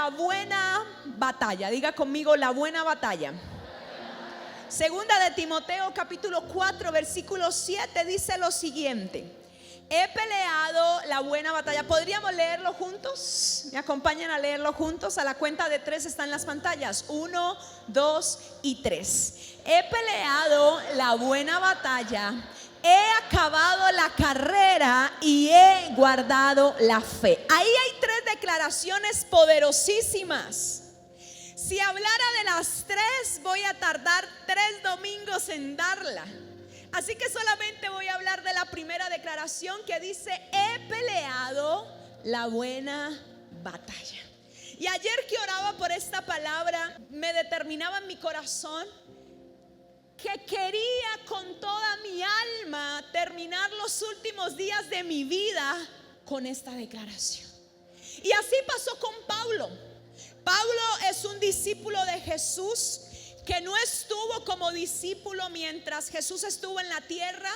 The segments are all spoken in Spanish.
la buena batalla. Diga conmigo, la buena batalla. Segunda de Timoteo capítulo 4 versículo 7 dice lo siguiente: he peleado la buena batalla. ¿Podríamos leerlo juntos? ¿Me acompañan a leerlo juntos? A la cuenta de 3 están las pantallas. 1, 2 y 3. He peleado la buena batalla, he acabado la carrera y he guardado la fe. Ahí hay 3 declaraciones poderosísimas. Si hablara de las 3, voy a tardar 3 domingos en darla. Así que solamente voy a hablar de la primera declaración que dice: he peleado la buena batalla. Y ayer que oraba por esta palabra, me determinaba en mi corazón que quería con toda mi alma terminar los últimos días de mi vida con esta declaración. Y así pasó con Pablo. Pablo es un discípulo de Jesús que no estuvo como discípulo mientras Jesús estuvo en la tierra,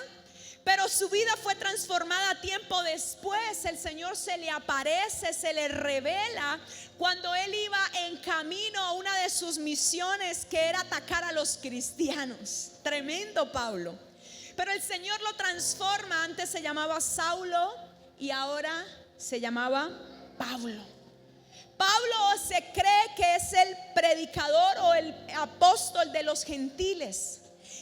pero su vida fue transformada tiempo después. El Señor se le aparece, se le revela cuando él iba en camino a una de sus misiones, que era atacar a los cristianos. Tremendo Pablo. Pero el Señor lo transforma. Antes se llamaba Saulo y ahora se llamaba Pablo. Pablo se cree que es el predicador o el apóstol de los gentiles.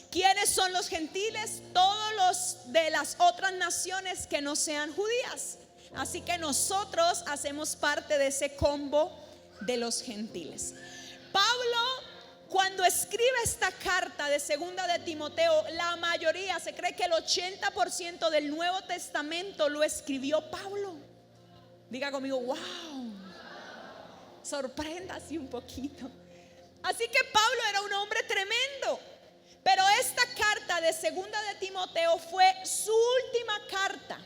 ¿Quiénes son los gentiles? Todos los de las otras naciones que no sean judías. Así que nosotros hacemos parte de ese combo de los gentiles. Pablo, cuando escribe esta carta de segunda de Timoteo, la mayoría, se cree que el 80% del Nuevo Testamento lo escribió Pablo. Diga conmigo, wow. Sorpréndase un poquito. Así que Pablo era un hombre tremendo. Pero esta carta de segunda de Timoteo fue su última carta.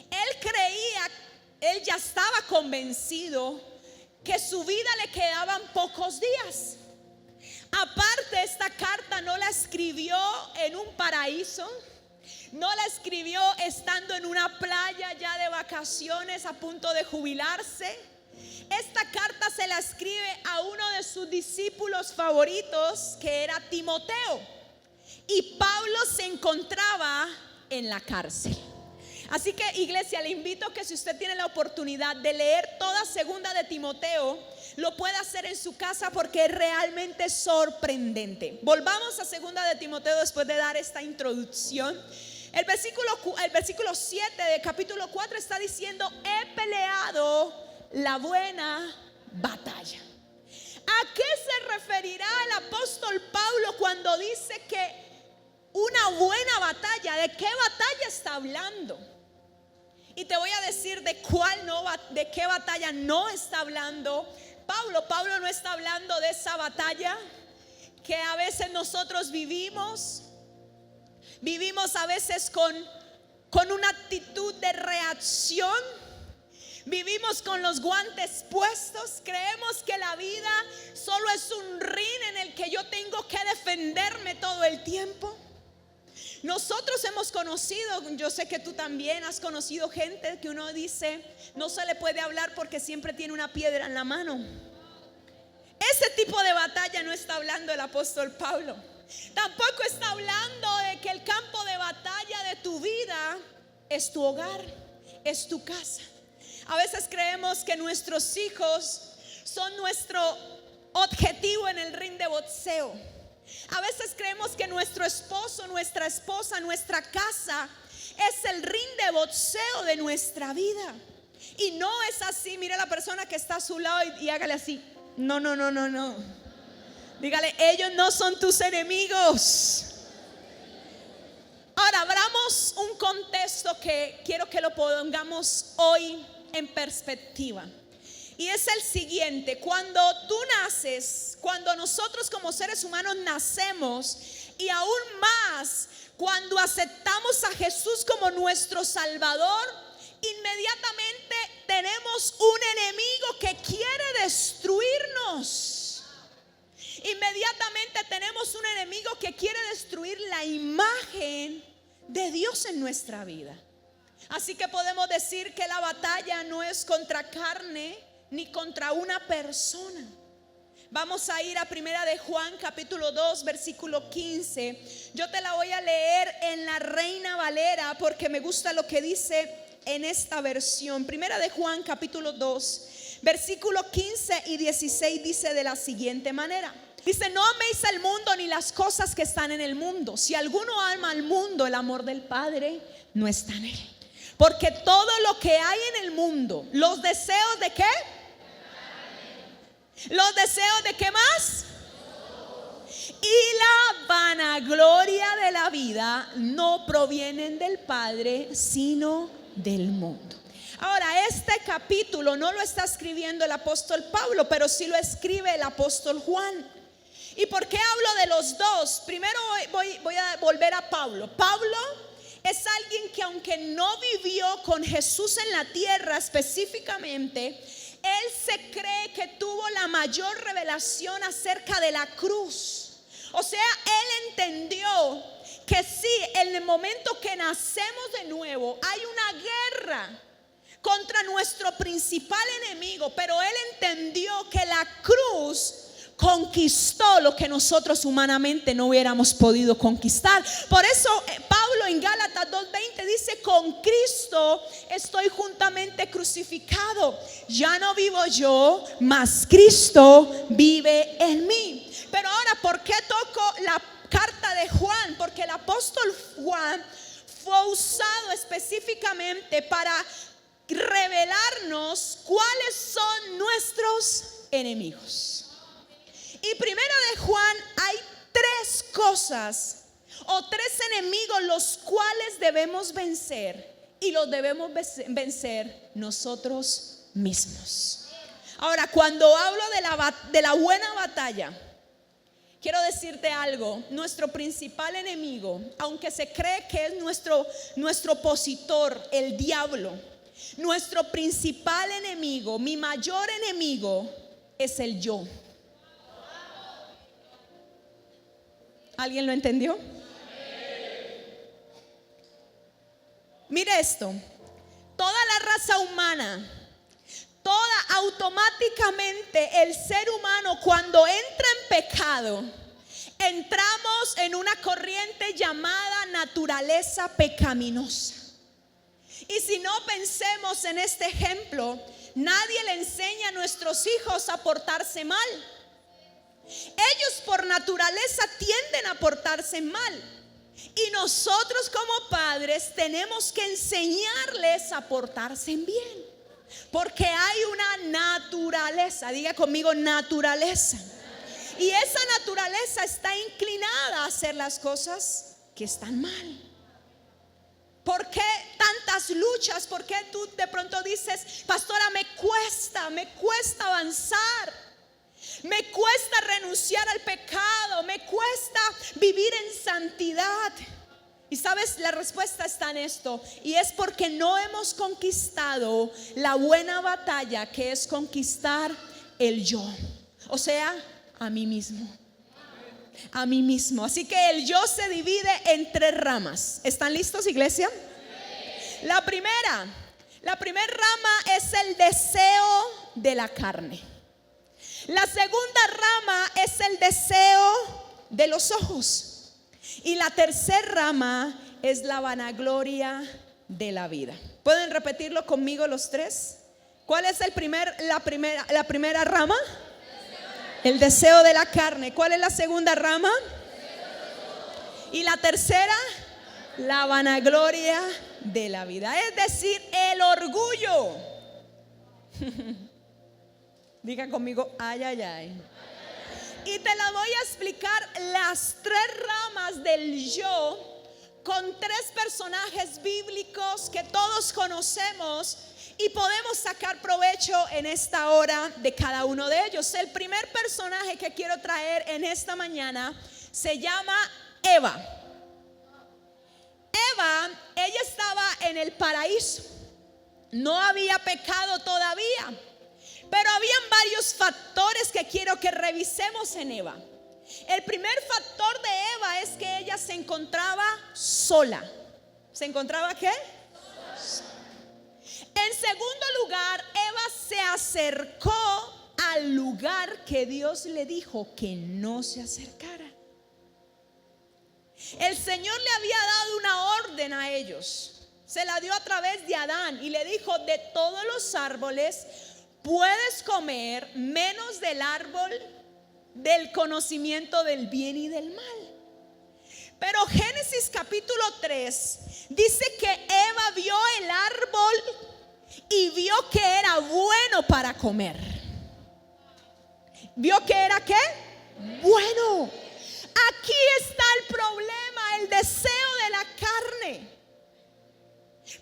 Él creía, él ya estaba convencido que su vida le quedaban pocos días. Aparte, esta carta no la escribió en un paraíso, no la escribió estando en una playa ya de vacaciones a punto de jubilarse. Esta carta se la escribe a uno de sus discípulos favoritos, que era Timoteo. Y Pablo se encontraba en la cárcel. Así que, iglesia, le invito a que si usted tiene la oportunidad de leer toda segunda de Timoteo, lo pueda hacer en su casa, porque es realmente sorprendente. Volvamos a segunda de Timoteo después de dar esta introducción. El versículo 7 de capítulo 4 está diciendo: he peleado la buena batalla. ¿A qué se referirá el apóstol Pablo cuando dice que una buena batalla? ¿De qué batalla está hablando? Y te voy a decir de qué batalla no está hablando Pablo. Pablo no está hablando de esa batalla que a veces nosotros vivimos a veces con una actitud de reacción. Vivimos con los guantes puestos. Creemos que la vida solo es un ring en el que yo tengo que defenderme todo el tiempo. Nosotros hemos conocido, yo sé que tú también has conocido gente que uno dice no se le puede hablar porque siempre tiene una piedra en la mano. Ese tipo de batalla no está hablando el apóstol Pablo. Tampoco está hablando de que el campo de batalla de tu vida es tu hogar, es tu casa. A veces creemos que nuestros hijos son nuestro objetivo en el ring de boxeo. A veces creemos que nuestro esposo, nuestra esposa, nuestra casa es el ring de boxeo de nuestra vida. Y no es así. Mire a la persona que está a su lado y hágale así: no. Dígale: ellos no son tus enemigos. Ahora abramos un contexto que quiero que lo pongamos hoy en perspectiva. Y es el siguiente: cuando tú naces, cuando nosotros como seres humanos nacemos, y aún más cuando aceptamos a Jesús como nuestro Salvador, inmediatamente tenemos un enemigo que quiere destruirnos. Inmediatamente tenemos un enemigo que quiere destruir la imagen de Dios en nuestra vida. Así que podemos decir que la batalla no es contra carne ni contra una persona. Vamos a ir a Primera de Juan capítulo 2 versículo 15. Yo te la voy a leer en la Reina Valera porque me gusta lo que dice en esta versión. Primera de Juan capítulo 2 versículo 15 y 16 dice de la siguiente manera. Dice: no améis al mundo ni las cosas que están en el mundo. Si alguno ama al mundo, el amor del Padre no está en él. Porque todo lo que hay en el mundo, los deseos de ¿qué? Los deseos de ¿qué más? Y la vanagloria de la vida no provienen del Padre, sino del mundo. Ahora, este capítulo no lo está escribiendo el apóstol Pablo, pero sí lo escribe el apóstol Juan. ¿Y por qué hablo de los dos? Primero voy a volver a Pablo. Pablo es alguien que, aunque no vivió con Jesús en la tierra específicamente, él se cree que tuvo la mayor revelación acerca de la cruz. O sea, él entendió que sí, en el momento que nacemos de nuevo, hay una guerra contra nuestro principal enemigo, pero él entendió que la cruz conquistó lo que nosotros humanamente no hubiéramos podido conquistar. Por eso Pablo en Gálatas 2:20 dice: con Cristo estoy juntamente crucificado. Ya no vivo yo, mas Cristo vive en mí. Pero ahora, ¿por qué toco la carta de Juan? Porque el apóstol Juan fue usado específicamente para revelarnos cuáles son nuestros enemigos. Y primero de Juan hay tres cosas o tres enemigos los cuales debemos vencer, y los debemos vencer nosotros mismos. Ahora, cuando hablo de la buena batalla, quiero decirte algo. Nuestro principal enemigo, aunque se cree que es nuestro opositor, el diablo, nuestro principal enemigo, mi mayor enemigo, es el yo. ¿Alguien lo entendió? Mire esto. Toda la raza humana, automáticamente el ser humano, cuando entra en pecado, entramos en una corriente llamada naturaleza pecaminosa. Y si no, pensemos en este ejemplo. Nadie le enseña a nuestros hijos a portarse mal. Ellos por naturaleza tienden a portarse mal, y nosotros como padres tenemos que enseñarles a portarse bien, porque hay una naturaleza. Diga conmigo: naturaleza. Y esa naturaleza está inclinada a hacer las cosas que están mal. ¿Por qué tantas luchas? ¿Por qué tú de pronto dices: pastora, me cuesta avanzar? Me cuesta renunciar al pecado, me cuesta vivir en santidad. Y sabes, la respuesta está en esto, y es porque no hemos conquistado la buena batalla, que es conquistar el yo, o sea, a mí mismo. A mí mismo. Así que el yo se divide en tres ramas. ¿Están listos, iglesia? La primera rama es el deseo de la carne. La segunda rama es el deseo de los ojos. Y la tercera rama es la vanagloria de la vida. ¿Pueden repetirlo conmigo los tres? ¿Cuál es la primera rama? El deseo de la carne. ¿Cuál es la segunda rama? Y la tercera, la vanagloria de la vida. Es decir, el orgullo. Diga conmigo: ay, ay, ay. Y te la voy a explicar las tres ramas del yo con tres personajes bíblicos que todos conocemos y podemos sacar provecho en esta hora de cada uno de ellos. El primer personaje que quiero traer en esta mañana se llama Eva. Ella estaba en el paraíso. No había pecado todavía, pero habían varios factores que quiero que revisemos en Eva. El primer factor de Eva es que ella se encontraba sola. ¿Se encontraba qué? Sola. En segundo lugar, Eva se acercó al lugar que Dios le dijo que no se acercara. El Señor le había dado una orden a ellos. Se la dio a través de Adán y le dijo: de todos los árboles puedes comer, menos del árbol del conocimiento del bien y del mal. Pero Génesis capítulo 3 dice que Eva vio el árbol y vio que era bueno para comer. ¿Vio que era qué? Bueno. Aquí está el problema, el deseo de la carne.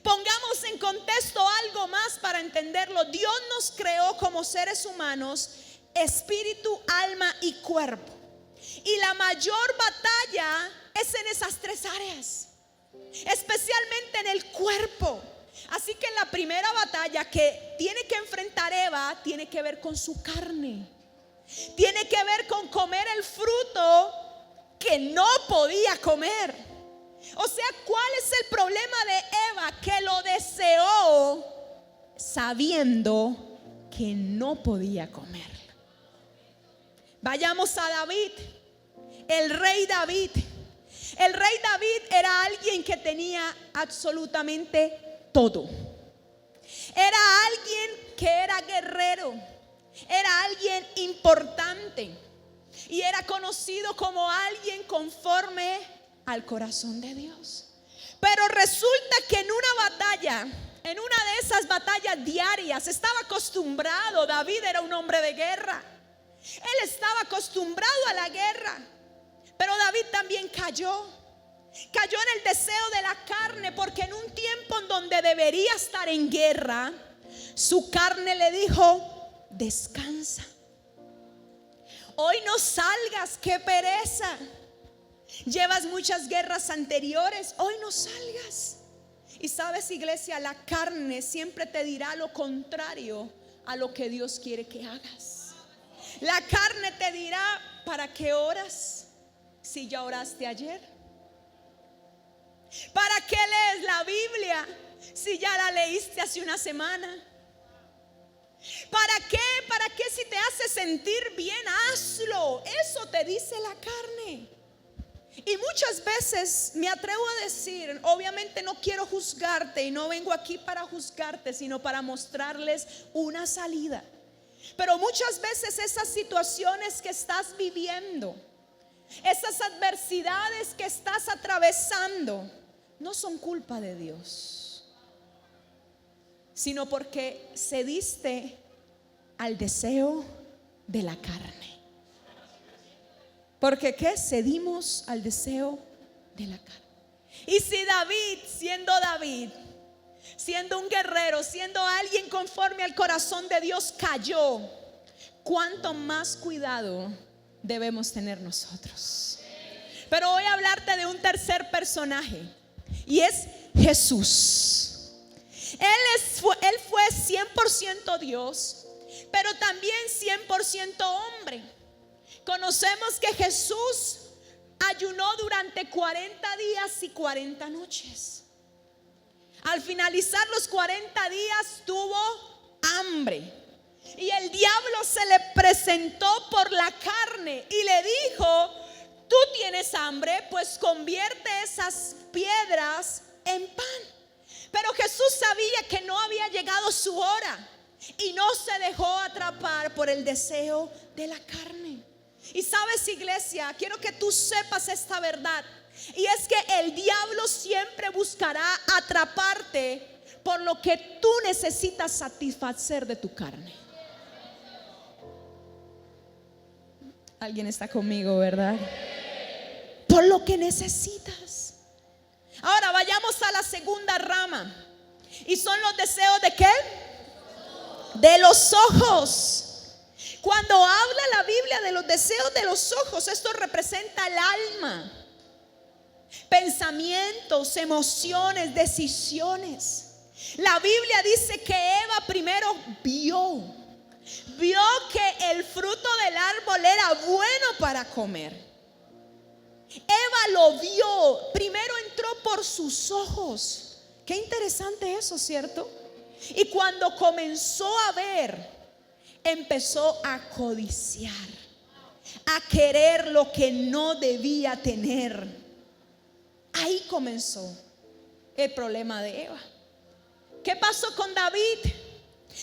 Pongamos en contexto algo más para entenderlo. Dios nos creó como seres humanos, espíritu, alma y cuerpo. Y la mayor batalla es en esas tres áreas, especialmente en el cuerpo. Así que la primera batalla que tiene que enfrentar Eva tiene que ver con su carne. Tiene que ver con comer el fruto que no podía comer. O sea, ¿cuál es el problema de Eva? Que lo deseó sabiendo que no podía comer. Vayamos a David, el rey David. El rey David era alguien que tenía absolutamente todo. Era alguien que era guerrero, era alguien importante y era conocido como alguien conforme al corazón de Dios. Pero resulta que en una batalla, en una de esas batallas diarias, estaba acostumbrado. David era un hombre de guerra. Él estaba acostumbrado a la guerra. Pero David también cayó en el deseo de la carne, porque en un tiempo en donde debería estar en guerra, su carne le dijo: descansa. Hoy no salgas, qué pereza. Llevas muchas guerras anteriores, hoy no salgas. Y sabes, iglesia, la carne siempre te dirá lo contrario a lo que Dios quiere que hagas. La carne te dirá: ¿para qué oras si ya oraste ayer? ¿Para qué lees la Biblia si ya la leíste hace una semana? ¿Para qué? ¿Para qué si te hace sentir bien? Hazlo. Eso te dice la carne. Y muchas veces me atrevo a decir, obviamente no quiero juzgarte y no vengo aquí para juzgarte, sino para mostrarles una salida. Pero muchas veces esas situaciones que estás viviendo, esas adversidades que estás atravesando, no son culpa de Dios, sino porque cediste al deseo de la carne. Porque ¿qué? Cedimos al deseo de la carne. Y si David, siendo un guerrero, siendo alguien conforme al corazón de Dios, cayó, ¿cuánto más cuidado debemos tener nosotros? Pero voy a hablarte de un tercer personaje, y es Jesús. Él fue 100% Dios, pero también 100% hombre. Conocemos que Jesús ayunó durante 40 días y 40 noches. Al finalizar los 40 días tuvo hambre. Y el diablo se le presentó por la carne y le dijo: tú tienes hambre, pues convierte esas piedras en pan. Pero Jesús sabía que no había llegado su hora y no se dejó atrapar por el deseo de la carne. Y sabes, iglesia, quiero que tú sepas esta verdad, y es que el diablo siempre buscará atraparte por lo que tú necesitas satisfacer de tu carne. Alguien está conmigo, ¿verdad? Por lo que necesitas. Ahora vayamos a la segunda rama, y son los deseos ¿de qué? De los ojos. Cuando habla la Biblia de los deseos de los ojos, esto representa el alma, pensamientos, emociones, decisiones. La Biblia dice que Eva primero vio que el fruto del árbol era bueno para comer. Eva lo vio, primero entró por sus ojos. Qué interesante eso, ¿cierto? Y cuando comenzó a ver, empezó a codiciar, a querer lo que no debía tener. Ahí comenzó el problema de Eva. ¿Qué pasó con David?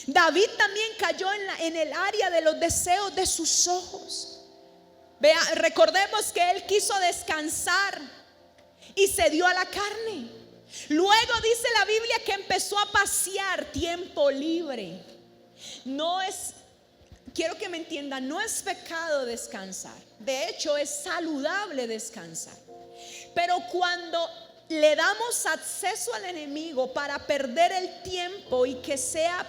David también cayó en el área de los deseos de sus ojos. Vea, recordemos que él quiso descansar y se dio a la carne. Luego dice la Biblia que empezó a pasear tiempo libre. Quiero que me entiendan, no es pecado descansar. De hecho, es saludable descansar. Pero cuando le damos acceso al enemigo para perder el tiempo y que sea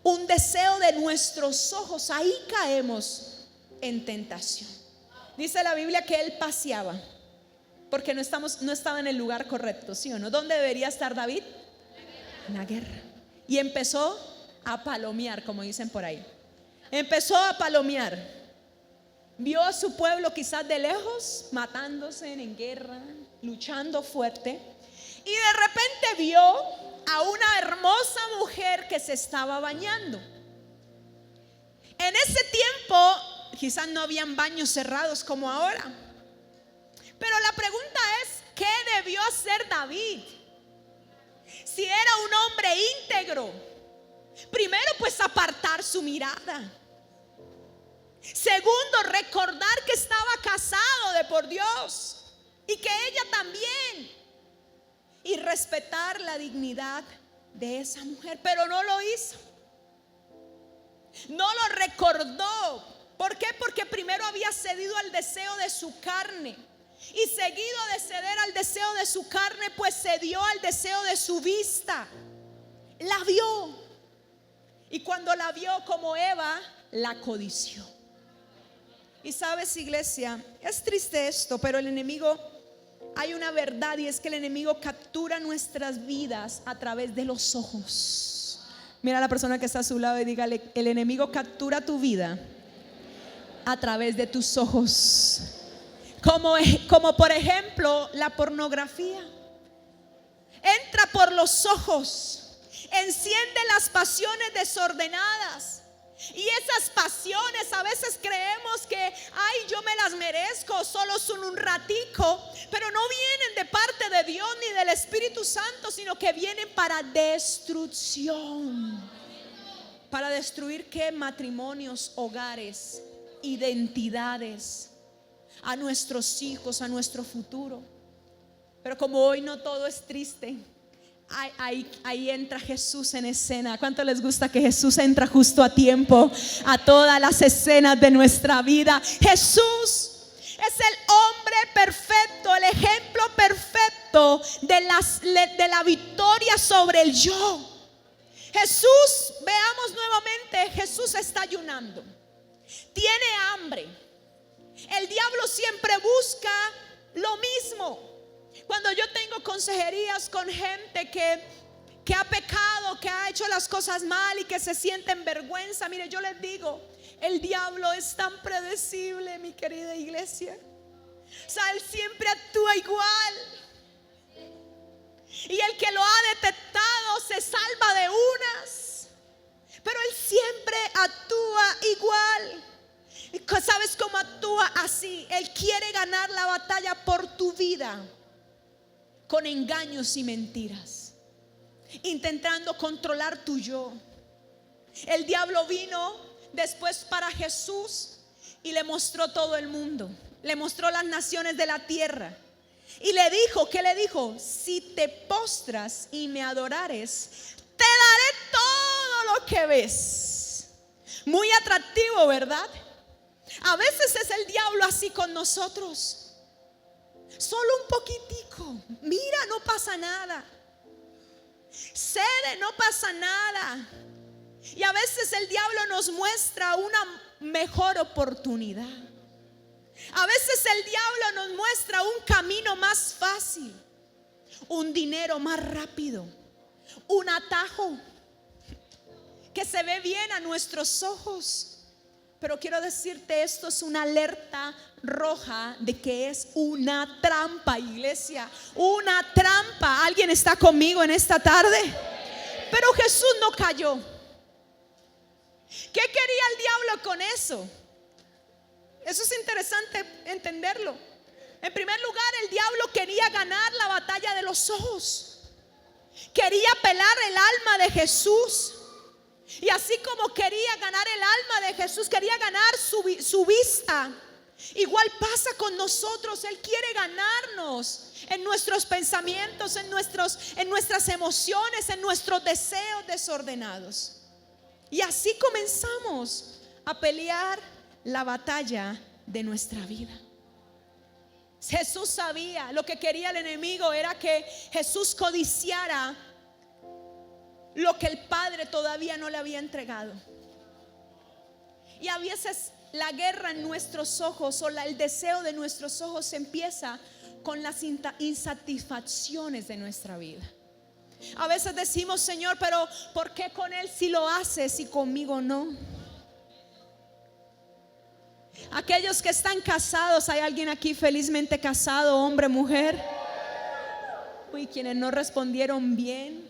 un deseo de nuestros ojos, ahí caemos en tentación. Dice la Biblia que él paseaba porque no estaba en el lugar correcto, ¿sí o no? ¿Dónde debería estar David? En la guerra. Y empezó a palomear, como dicen por ahí. Empezó a palomear. Vio a su pueblo quizás de lejos, matándose en guerra, luchando fuerte. Y de repente vio a una hermosa mujer que se estaba bañando. En ese tiempo quizás no habían baños cerrados como ahora. Pero la pregunta es, ¿qué debió hacer David? Si era un hombre íntegro, primero pues apartar su mirada. Segundo, recordar que estaba casado de por Dios y que ella también. Y respetar la dignidad de esa mujer. Pero no lo hizo. No lo recordó. ¿Por qué? Porque primero había cedido al deseo de su carne. Y seguido de ceder al deseo de su carne, pues cedió al deseo de su vista. La vio. Y cuando la vio como Eva, la codició. Y sabes, iglesia, es triste esto, pero el enemigo, hay una verdad, y es que el enemigo captura nuestras vidas a través de los ojos. Mira a la persona que está a su lado y dígale: el enemigo captura tu vida a través de tus ojos. Como por ejemplo la pornografía. Entra por los ojos, enciende las pasiones desordenadas. Y esas pasiones a veces creemos que, ay, yo me las merezco, solo son un ratico. Pero no vienen de parte de Dios ni del Espíritu Santo, sino que vienen para destrucción. Para destruir ¿qué? Matrimonios, hogares, identidades, a nuestros hijos, a nuestro futuro. Pero como hoy no todo es triste, ahí entra Jesús en escena. ¿Cuánto les gusta que Jesús entra justo a tiempo a todas las escenas de nuestra vida? Jesús es el hombre perfecto, el ejemplo perfecto de la victoria sobre el yo. Jesús, veamos nuevamente, Jesús está ayunando, tiene hambre. El diablo siempre busca lo mismo. Cuando yo tengo consejerías con gente que ha pecado, que ha hecho las cosas mal y que se siente en vergüenza, mire, yo les digo, el diablo es tan predecible, mi querida iglesia. O sea, él siempre actúa igual. Y el que lo ha detectado se salva de unas, pero él siempre actúa igual. ¿Sabes cómo actúa? Así. Él quiere ganar la batalla por tu vida con engaños y mentiras, intentando controlar tu yo. El diablo vino después para Jesús y le mostró todo el mundo, le mostró las naciones de la tierra y le dijo, ¿qué le dijo? Si te postras y me adorares, te daré todo lo que ves. Muy atractivo, ¿verdad? A veces es el diablo así con nosotros. Solo un poquitico. Mira, no pasa nada. Cede, no pasa nada. Y a veces el diablo nos muestra una mejor oportunidad. A veces el diablo nos muestra un camino más fácil, un dinero más rápido, un atajo que se ve bien a nuestros ojos. Pero quiero decirte, esto es una alerta roja de que es una trampa, iglesia. Una trampa. ¿Alguien está conmigo en esta tarde? Pero Jesús no cayó. ¿Qué quería el diablo con eso? Eso es interesante entenderlo. En primer lugar, el diablo quería ganar la batalla de los ojos. Quería pelar el alma de Jesús. Y así como quería ganar el alma de Jesús, quería ganar su vista. Igual pasa con nosotros. Él quiere ganarnos en nuestros pensamientos, en nuestras emociones, en nuestros deseos desordenados. Y así comenzamos a pelear la batalla de nuestra vida. Jesús sabía, lo que quería el enemigo era que Jesús codiciara lo que el Padre todavía no le había entregado. Y a veces la guerra en nuestros ojos o el deseo de nuestros ojos empieza con las insatisfacciones de nuestra vida. A veces decimos: Señor, pero ¿por qué con él sí lo haces y conmigo no? Aquellos que están casados, ¿hay alguien aquí felizmente casado, hombre, mujer? Uy, quienes no respondieron bien,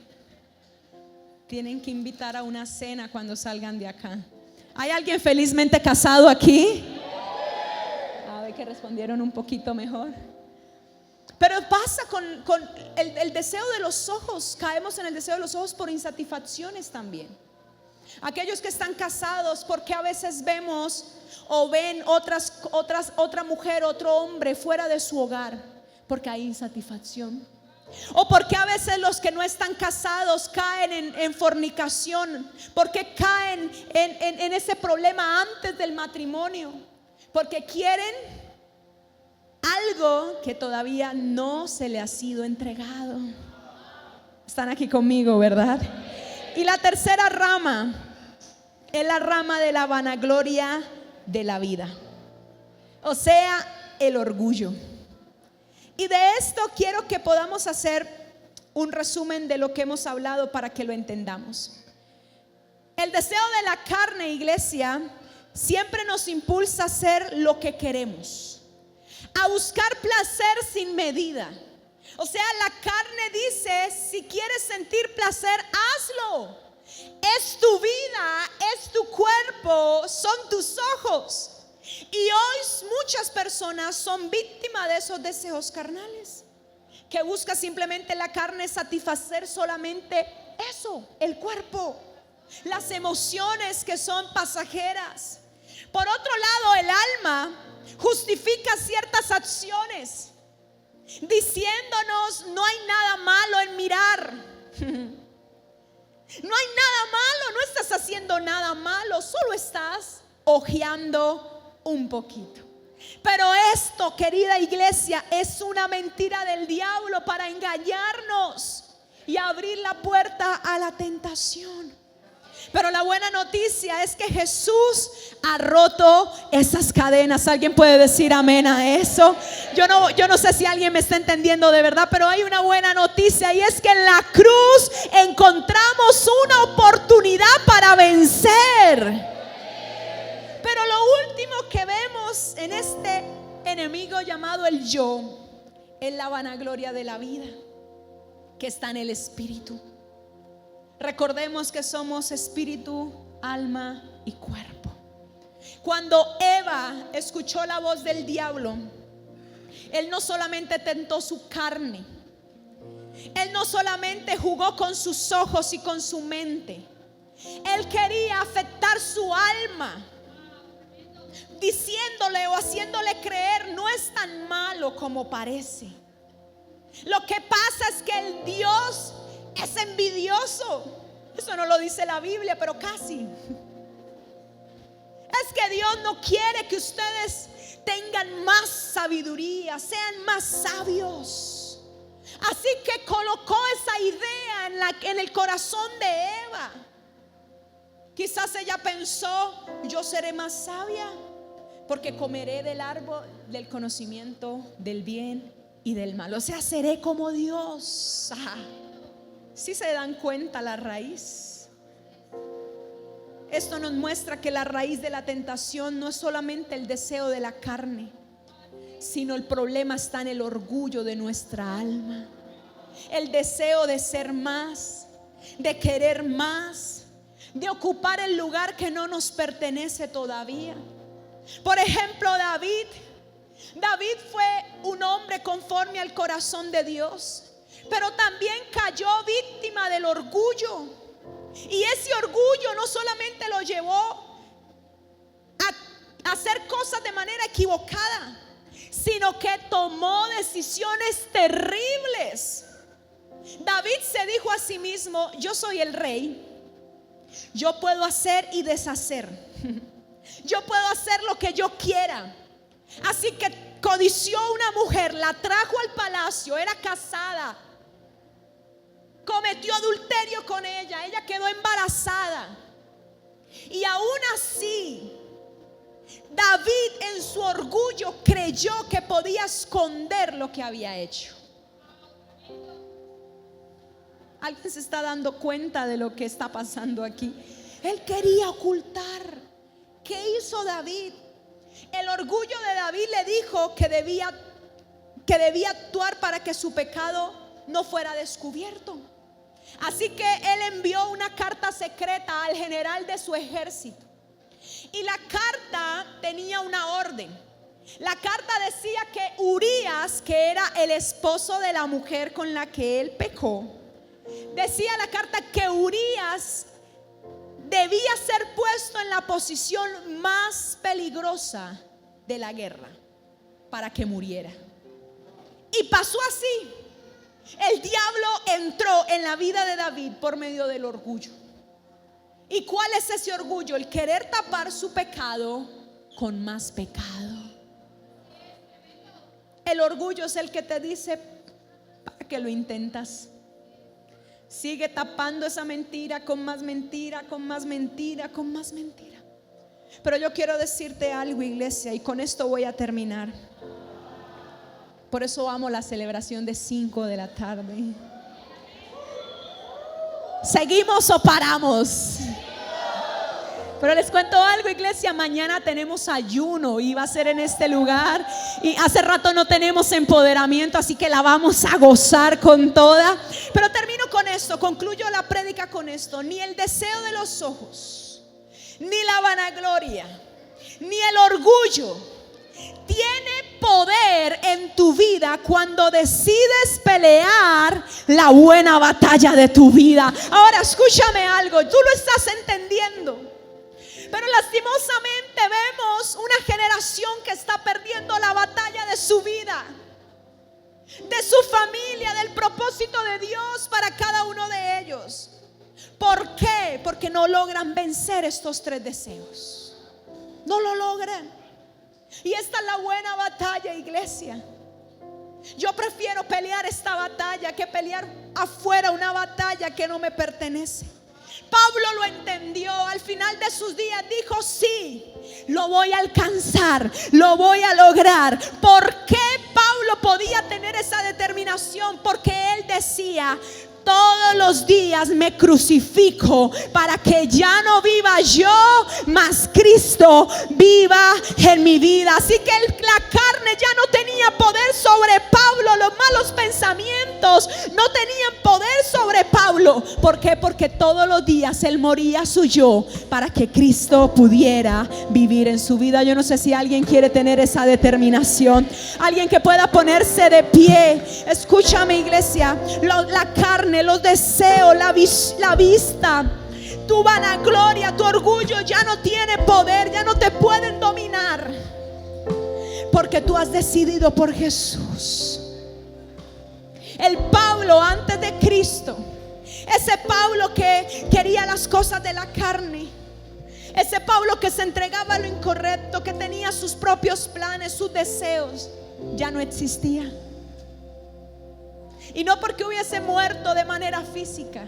tienen que invitar a una cena cuando salgan de acá. ¿Hay alguien felizmente casado aquí? A ver, que respondieron un poquito mejor. Pero pasa con el deseo de los ojos. Caemos en el deseo de los ojos por insatisfacciones también. Aquellos que están casados, porque a veces vemos o ven otra mujer, otro hombre fuera de su hogar, porque hay insatisfacción. O porque a veces los que no están casados caen en fornicación, porque caen en ese problema antes del matrimonio, porque quieren algo que todavía no se le ha sido entregado. Están aquí conmigo, ¿verdad? Y la tercera rama es la rama de la vanagloria de la vida, o sea, el orgullo. Y de esto quiero que podamos hacer un resumen de lo que hemos hablado para que lo entendamos. El deseo de la carne, iglesia, siempre nos impulsa a hacer lo que queremos, a buscar placer sin medida. O sea, la carne dice: si quieres sentir placer, hazlo. Es tu vida, es tu cuerpo, son tus ojos. Y hoy muchas personas son víctimas de esos deseos carnales, que busca simplemente la carne satisfacer solamente eso, el cuerpo, las emociones que son pasajeras. Por otro lado, el alma justifica ciertas acciones diciéndonos: no hay nada malo en mirar. No hay nada malo, no estás haciendo nada malo, solo estás ojeando un poquito. Pero esto, querida iglesia, es una mentira del diablo para engañarnos y abrir la puerta a la tentación. Pero la buena noticia es que Jesús ha roto esas cadenas. ¿Alguien puede decir amén a eso? Yo no sé si alguien me está entendiendo de verdad, pero hay una buena noticia, y es que en la cruz encontramos una oportunidad para vencer. Pero lo último que vemos en este enemigo llamado el yo es la vanagloria de la vida, que está en el espíritu. Recordemos que somos espíritu, alma y cuerpo. Cuando Eva escuchó la voz del diablo, él no solamente tentó su carne, él no solamente jugó con sus ojos y con su mente, él quería afectar su alma, diciéndole o haciéndole creer: no es tan malo como parece. Lo que pasa es que el Dios es envidioso. Eso no lo dice la Biblia, pero casi. Es que Dios no quiere que ustedes tengan más sabiduría, sean más sabios. Así que colocó esa idea en el corazón de Eva. Quizás ella pensó: yo seré más sabia porque comeré del árbol del conocimiento del bien y del mal. O sea, seré como Dios. Si se dan cuenta la raíz. Esto nos muestra que la raíz de la tentación no es solamente el deseo de la carne, sino el problema está en el orgullo de nuestra alma. El deseo de ser más, de querer más, de ocupar el lugar que no nos pertenece todavía. Por ejemplo, David fue un hombre conforme al corazón de Dios, pero también cayó víctima del orgullo. Y ese orgullo no solamente lo llevó a hacer cosas de manera equivocada, sino que tomó decisiones terribles. David se dijo a sí mismo: yo soy el rey, yo puedo hacer y deshacer, yo puedo hacer lo que yo quiera. Así que codició a una mujer, la trajo al palacio, era casada, cometió adulterio con ella, ella quedó embarazada. Y aún así, David en su orgullo creyó que podía esconder lo que había hecho. ¿Alguien se está dando cuenta de lo que está pasando aquí? Él quería ocultar. ¿Qué hizo David? El orgullo de David le dijo que debía actuar para que su pecado no fuera descubierto. Así que él envió una carta secreta al general de su ejército. Y la carta tenía una orden. La carta decía que Urías, que era el esposo de la mujer con la que él pecó, decía la carta que Urías debía ser puesto en la posición más peligrosa de la guerra para que muriera. Y pasó así. El diablo entró en la vida de David por medio del orgullo. ¿Y cuál es ese orgullo? El querer tapar su pecado con más pecado. El orgullo es el que te dice: ¿para qué lo intentas? Sigue tapando esa mentira con más mentira, con más mentira, con más mentira. Pero yo quiero decirte algo, iglesia, y con esto voy a terminar. Por eso amo la celebración de 5 de la tarde. ¿Seguimos o paramos? Pero les cuento algo, iglesia, mañana tenemos ayuno y va a ser en este lugar. Y hace rato no tenemos empoderamiento, así que la vamos a gozar con toda. Pero termino con esto, concluyo la prédica con esto. Ni el deseo de los ojos, ni la vanagloria, ni el orgullo tiene poder en tu vida cuando decides pelear la buena batalla de tu vida. Ahora escúchame algo, tú lo estás entendiendo. Pero lastimosamente vemos una generación que está perdiendo la batalla de su vida, de su familia, del propósito de Dios para cada uno de ellos. ¿Por qué? Porque no logran vencer estos 3 deseos. No lo logran. Y esta es la buena batalla, iglesia. Yo prefiero pelear esta batalla que pelear afuera una batalla que no me pertenece. Pablo lo entendió. Al final de sus días dijo: sí, lo voy a alcanzar, lo voy a lograr. ¿Por qué Pablo podía tener esa determinación? Porque él decía: todos los días me crucifico para que ya no viva yo, mas Cristo viva en mi vida. Así que la carne ya no tenía poder sobre Pablo. Los malos pensamientos no tenían poder sobre Pablo. ¿Por qué? Porque todos los días él moría a su yo para que Cristo pudiera vivir en su vida. Yo no sé si alguien quiere tener esa determinación. Alguien que pueda ponerse de pie. Escúchame, iglesia. La carne, los deseos, la vista, tu vanagloria, tu orgullo ya no tiene poder, ya no te pueden dominar, porque tú has decidido por Jesús. El Pablo antes de Cristo, ese Pablo que quería las cosas de la carne, ese Pablo que se entregaba a lo incorrecto, que tenía sus propios planes, sus deseos, ya no existía. Y no porque hubiese muerto de manera física,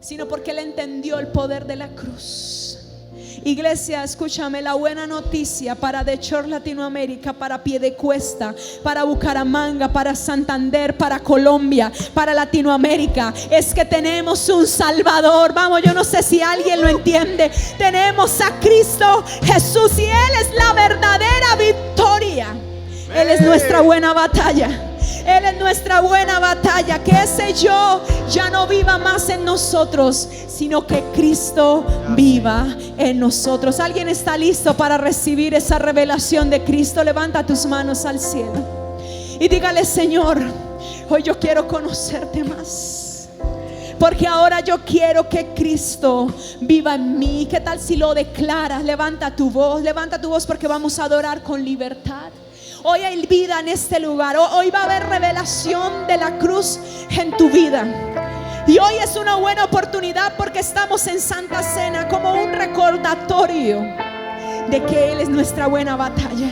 sino porque él entendió el poder de la cruz. Iglesia, escúchame, la buena noticia para The Church Latinoamérica, para Piedecuesta, para Bucaramanga, para Santander, para Colombia, para Latinoamérica, es que tenemos un Salvador. Vamos, yo no sé si alguien lo entiende. Tenemos a Cristo Jesús y Él es la verdadera victoria. Él es nuestra buena batalla. Él es nuestra buena batalla. Que ese yo ya no viva más en nosotros, sino que Cristo viva en nosotros. ¿Alguien está listo para recibir esa revelación de Cristo? Levanta tus manos al cielo y dígale: Señor, hoy yo quiero conocerte más, porque ahora yo quiero que Cristo viva en mí. ¿Qué tal si lo declaras? Levanta tu voz porque vamos a adorar con libertad. Hoy hay vida en este lugar. Hoy va a haber revelación de la cruz en tu vida. Y hoy es una buena oportunidad, porque estamos en Santa Cena, como un recordatorio de que Él es nuestra buena batalla.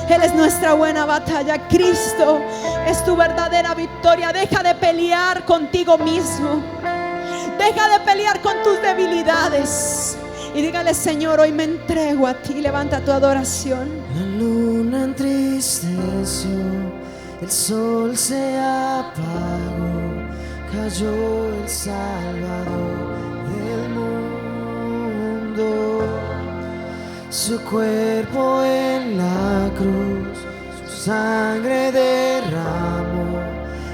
Él es nuestra buena batalla. Cristo es tu verdadera victoria. Deja de pelear contigo mismo. Deja de pelear con tus debilidades. Y dígale: Señor, hoy me entrego a ti. Levanta tu adoración. La luna entristeció, el sol se apagó, cayó el Salvador del mundo. Su cuerpo en la cruz, su sangre derramó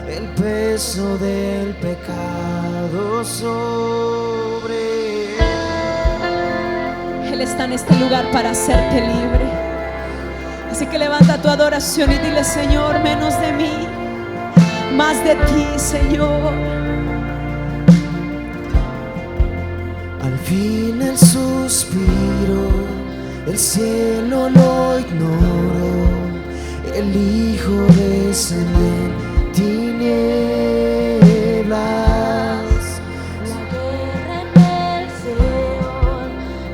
el peso del pecado sobre él. Él está en este lugar para hacerte libre. Así que levanta tu adoración y dile: Señor, menos de mí, más de ti, Señor. Al fin el suspiro, el cielo lo ignoró, el Hijo descendió en tinieblas. La guerra en el Seol,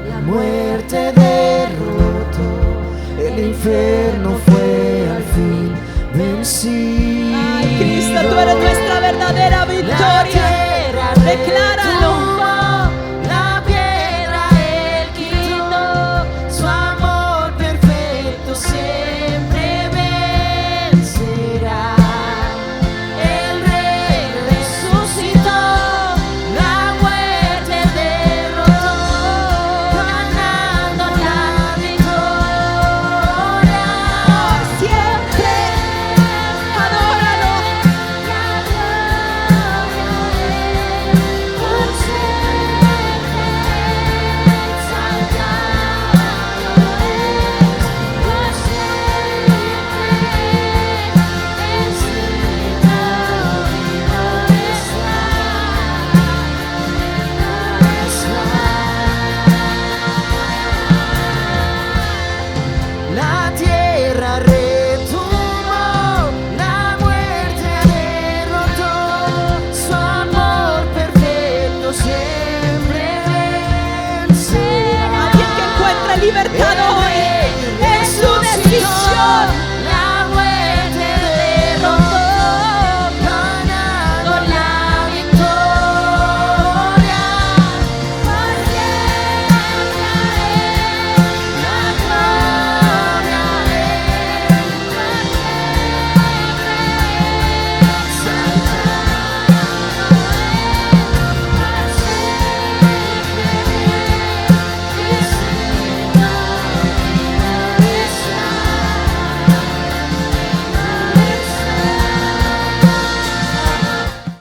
la muerte derrotó, el infierno fue al fin vencido. Ay, Cristo, tú eres nuestra verdadera victoria. Declara